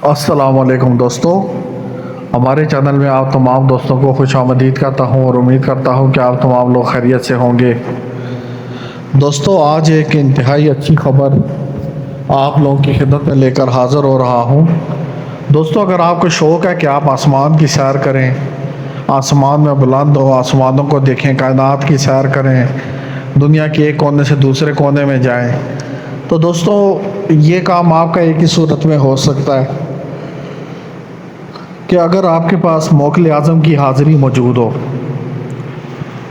अस्सलाम वालेकुम दोस्तों, हमारे चैनल में आप तमाम दोस्तों को खुश आमदीद करता हूँ और उम्मीद करता हूँ कि आप तमाम लोग खैरियत से होंगे। दोस्तों, आज एक इंतहाई अच्छी खबर आप लोगों की खिदमत में लेकर हाज़िर हो रहा हूँ। दोस्तों, अगर आपको शौक़ है कि आप आसमान की सैर करें, आसमान में बुलंद हो, आसमानों को देखें, कायनात की सैर करें, दुनिया के एक कोने से दूसरे कोने में जाएं, तो दोस्तों ये काम आपका एक ही सूरत में हो सकता है कि अगर आपके पास मोकल आज़म की हाज़िरी मौजूद हो।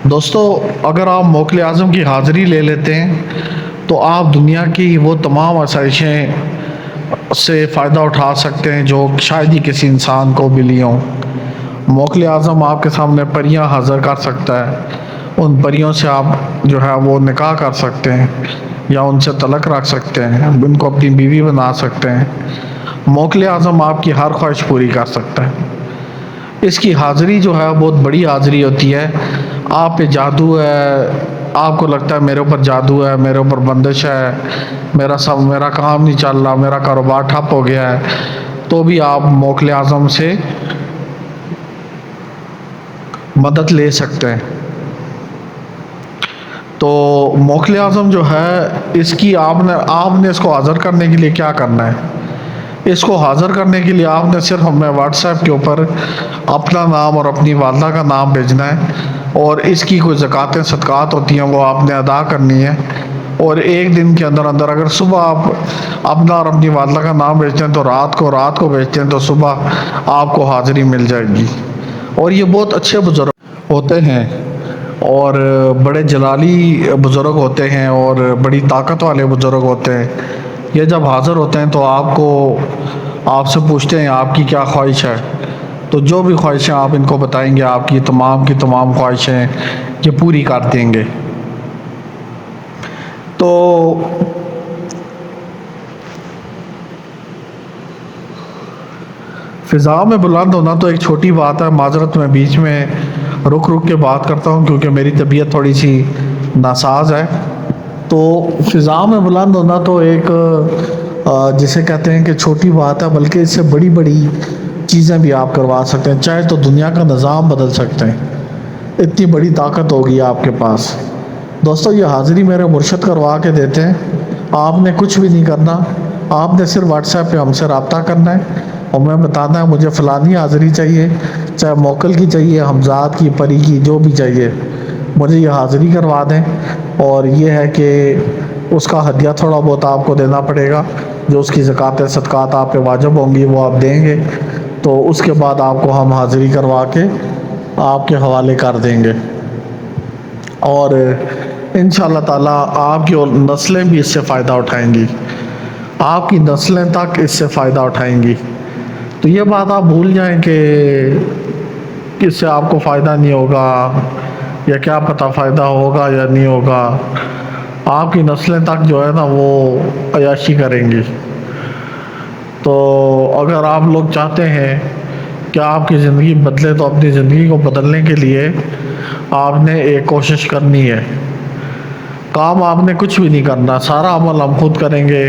दोस्तों, अगर आप मोकल आज़म की हाज़िरी ले लेते हैं तो आप दुनिया की वो तमाम आसाइशें से फ़ायदा उठा सकते हैं जो शायद ही किसी इंसान को मिली हों। मोकल आज़म आपके सामने परियां हाज़िर कर सकता है, उन परियों से आप जो है वो निकाह कर सकते हैं या उनसे तलक रख सकते हैं, उनको अपनी बीवी बना सकते हैं। मोकल आज़म आपकी हर ख्वाहिश पूरी कर सकता है। इसकी हाज़िरी जो है बहुत बड़ी हाज़िरी होती है। आप पे जादू है, आपको लगता है मेरे ऊपर जादू है, मेरे ऊपर बंदिश है, मेरा काम नहीं चल रहा, मेरा कारोबार ठप हो गया है, तो भी आप मोकल आज़म से मदद ले सकते हैं। तो मोकल आज़म जो है, इसकी आपने इसको हाज़िर करने के लिए क्या करना है? इसको हाज़िर करने के लिए आपने सिर्फ हमें व्हाट्सएप के ऊपर अपना नाम और अपनी वालदा का नाम भेजना है, और इसकी कोई ज़कातें सदक़ात होती हैं वो आपने अदा करनी है। और एक दिन के अंदर अंदर अगर सुबह आप अपना और अपनी वालदा का नाम भेजते हैं तो रात को भेजते हैं तो सुबह आपको हाज़िरी मिल जाएगी। और ये बहुत अच्छे बुज़ुर्ग होते हैं और बड़े जलाली बुज़ुर्ग होते हैं और बड़ी ताकत वाले बुज़ुर्ग होते हैं। ये जब हाज़िर होते हैं तो आपसे पूछते हैं आपकी क्या ख्वाहिश है, तो जो भी ख्वाहिशें आप इनको बताएंगे आपकी तमाम की तमाम ख्वाहिशें ये पूरी कर देंगे। तो फ़िज़ा में बुलंद होना तो एक छोटी बात है। माज़रत मैं बीच में रुक के बात करता हूँ क्योंकि मेरी तबीयत थोड़ी सी नासाज है। तो फ़िज़ा में बुलंद होना तो एक जिसे कहते हैं कि छोटी बात है, बल्कि इससे बड़ी बड़ी चीज़ें भी आप करवा सकते हैं। चाहे तो दुनिया का निज़ाम बदल सकते हैं, इतनी बड़ी ताकत होगी आपके पास। दोस्तों, ये हाज़िरी मेरे मुर्शद करवा के देते हैं। आपने कुछ भी नहीं करना, आपने सिर्फ व्हाट्सएप पे हमसे रब्ता करना है और मैं बताना है मुझे फ़लानी हाज़िरी चाहिए, चाहे मोकल की चाहिए, हमज़ाद की, परी की, जो भी चाहिए, मुझे ये हाज़िरी करवा दें। और ये है कि उसका हदिया थोड़ा बहुत आपको देना पड़ेगा, जो उसकी ज़कात सदक़ात आप पे वाजिब होंगी वो आप देंगे। तो उसके बाद आपको हम हाज़िरी करवा के आपके हवाले कर देंगे और इंशाअल्लाह ताला आपकी नस्लें भी इससे फ़ायदा उठाएंगी, आपकी नस्लें तक इससे फ़ायदा उठाएंगी। तो ये बात आप भूल जाएं कि इससे आपको फ़ायदा नहीं होगा, या क्या पता फ़ायदा होगा या नहीं होगा। आपकी नस्लें तक जो है ना वो अयाशी करेंगी। तो अगर आप लोग चाहते हैं कि आपकी ज़िंदगी बदले तो अपनी ज़िंदगी को बदलने के लिए आपने एक कोशिश करनी है। काम आपने कुछ भी नहीं करना, सारा अमल हम खुद करेंगे,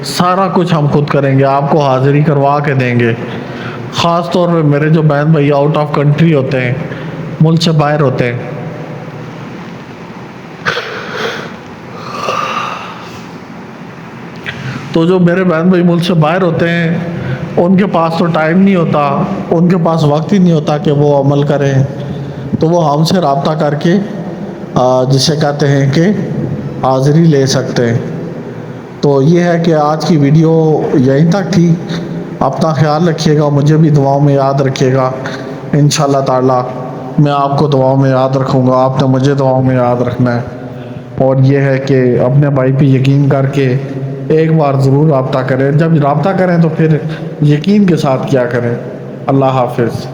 सारा कुछ हम खुद करेंगे, आपको हाज़िरी करवा के देंगे। ख़ास तौर पे मेरे जो बहन भाई आउट ऑफ कंट्री होते हैं, मुल्क से बाहर होते हैं, तो जो मेरे बहन भाई मुल्क से बाहर होते हैं उनके पास तो टाइम नहीं होता, उनके पास वक्त ही नहीं होता कि वो अमल करें, तो वो हमसे रब्ता करके जिसे कहते हैं कि हाज़िरी ले सकते हैं। तो ये है कि आज की वीडियो यहीं तक थी। अपना ख्याल रखिएगा, मुझे भी दुआओं में याद रखिएगा। इंशाअल्लाह ताला मैं आपको दुआओं में याद रखूँगा, आपने मुझे दुआओं में याद रखना है। और ये है कि अपने भाई पे यकीन करके एक बार ज़रूर रब्ता करें। जब रब्ता करें तो फिर यकीन के साथ क्या करें। अल्लाह हाफ़िज़।